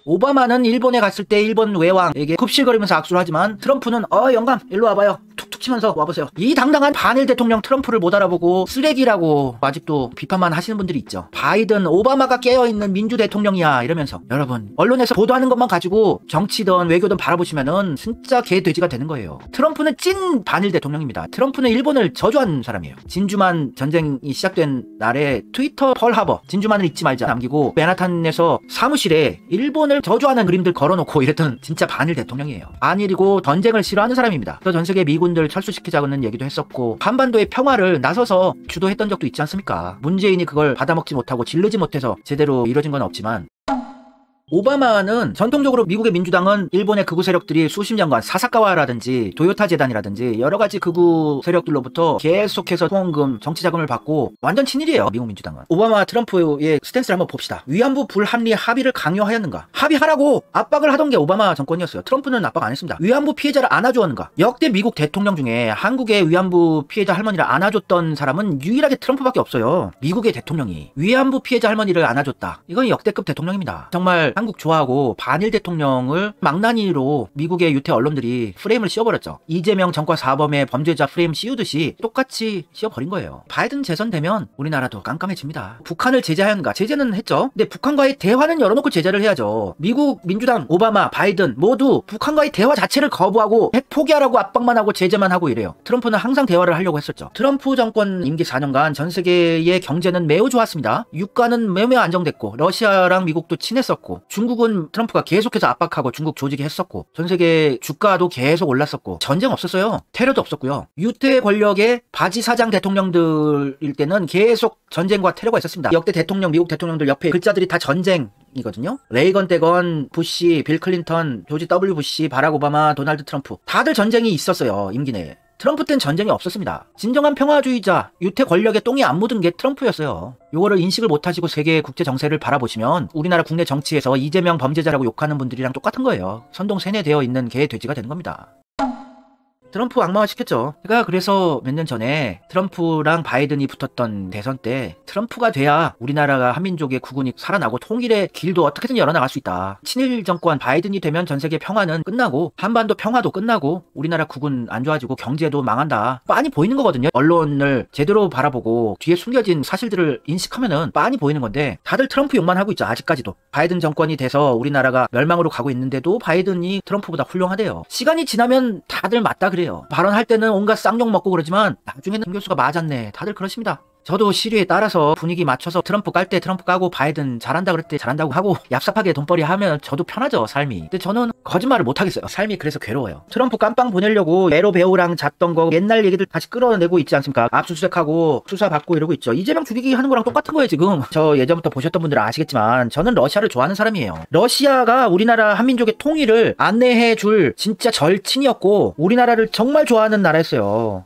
오바마는 일본에 갔을 때 일본 외왕에게 굽실거리면서 악수를 하지만 트럼프는 영감 일로 와봐요 툭툭 치면서 와보세요. 이 당당한 반일 대통령 트럼프를 못 알아보고 쓰레기라고 아직도 비판만 하시는 분들이 있죠. 바이든 오바마가 깨어있는 민주 대통령이야 이러면서 여러분 언론에서 보도하는 것만 가지고 정치든 외교든 바라보시면은 진짜 개돼지가 되는 거예요. 트럼프는 찐 반일 대통령입니다. 트럼프는 일본을 저주한 사람이에요. 진주만 전쟁이 시작된 날에 트위터 펄하버 진주만을 잊지 말자 남기고 맨하탄에서 사무실에 일본을 저주하는 그림들 걸어놓고 이랬던 진짜 반일 대통령이에요. 반일이고 전쟁을 싫어하는 사람입니다. 그래서 전 세계 미군들 철수시키자는 얘기도 했었고 한반도의 평화를 나서서 주도했던 적도 있지 않습니까? 문재인이 그걸 받아먹지 못하고 질르지 못해서 제대로 이루어진 건 없지만 오바마는 전통적으로 미국의 민주당은 일본의 극우 세력들이 수십 년간 사사카와라든지 도요타 재단이라든지 여러가지 극우 세력들로부터 계속해서 후원금, 정치자금을 받고 완전 친일이에요. 미국 민주당은. 오바마 트럼프의 스탠스를 한번 봅시다. 위안부 불합리 합의를 강요하였는가? 합의하라고 압박을 하던 게 오바마 정권이었어요. 트럼프는 압박 안 했습니다. 위안부 피해자를 안아주었는가? 역대 미국 대통령 중에 한국의 위안부 피해자 할머니를 안아줬던 사람은 유일하게 트럼프밖에 없어요. 미국의 대통령이 위안부 피해자 할머니를 안아줬다. 이건 역대급 대통령입니다. 정말 한국 좋아하고 반일 대통령을 망나니로 미국의 유태 언론들이 프레임을 씌워버렸죠. 이재명 정과 사범의 범죄자 프레임 씌우듯이 똑같이 씌워버린 거예요. 바이든 재선되면 우리나라도 깜깜해집니다. 북한을 제재하는가? 제재는 했죠. 근데 북한과의 대화는 열어놓고 제재를 해야죠. 미국 민주당, 오바마, 바이든 모두 북한과의 대화 자체를 거부하고 핵 포기하라고 압박만 하고 제재만 하고 이래요. 트럼프는 항상 대화를 하려고 했었죠. 트럼프 정권 임기 4년간 전 세계의 경제는 매우 좋았습니다. 유가는 매우 안정됐고 러시아랑 미국도 친했었고 중국은 트럼프가 계속해서 압박하고 중국 조직이 했었고 전 세계 주가도 계속 올랐었고 전쟁 없었어요. 테러도 없었고요. 유태 권력의 바지사장 대통령들일 때는 계속 전쟁과 테러가 있었습니다. 역대 대통령, 미국 대통령들 옆에 글자들이 다 전쟁이거든요. 레이건 때건, 부시, 빌 클린턴, 조지 W 부시, 바락 오바마, 도널드 트럼프 다들 전쟁이 있었어요. 임기 내에. 트럼프 땐 전쟁이 없었습니다. 진정한 평화주의자, 유태 권력에 똥이 안 묻은 게 트럼프였어요. 요거를 인식을 못하시고 세계 국제 정세를 바라보시면 우리나라 국내 정치에서 이재명 범죄자라고 욕하는 분들이랑 똑같은 거예요. 선동 세뇌되어 있는 개 돼지가 되는 겁니다. 트럼프 악마화 시켰죠. 제가 그래서 몇 년 전에 트럼프랑 바이든이 붙었던 대선 때 트럼프가 돼야 우리나라가 한민족의 국운이 살아나고 통일의 길도 어떻게든 열어나갈 수 있다. 친일 정권 바이든이 되면 전 세계 평화는 끝나고 한반도 평화도 끝나고 우리나라 국운 안 좋아지고 경제도 망한다. 빤히 보이는 거거든요. 언론을 제대로 바라보고 뒤에 숨겨진 사실들을 인식하면은 빤히 보이는 건데 다들 트럼프 욕만 하고 있죠. 아직까지도. 바이든 정권이 돼서 우리나라가 멸망으로 가고 있는데도 바이든이 트럼프보다 훌륭하대요. 시간이 지나면 다들 맞다 그래요. 발언할 때는 온갖 쌍욕 먹고 그러지만 나중에는 교수가 맞았네. 다들 그러십니다. 저도 시류에 따라서 분위기 맞춰서 트럼프 깔 때 트럼프 까고 바이든 잘한다 그럴 때 잘한다고 하고 얍삽하게 돈벌이 하면 저도 편하죠 삶이. 근데 저는 거짓말을 못하겠어요. 삶이 그래서 괴로워요. 트럼프 깜빵 보내려고 에로 배우랑 잤던 거 옛날 얘기들 다시 끌어내고 있지 않습니까? 압수수색하고 수사받고 이러고 있죠. 이재명 죽이기 하는 거랑 똑같은 거예요 지금. 저 예전부터 보셨던 분들은 아시겠지만 저는 러시아를 좋아하는 사람이에요. 러시아가 우리나라 한민족의 통일을 안내해 줄 진짜 절친이었고 우리나라를 정말 좋아하는 나라였어요.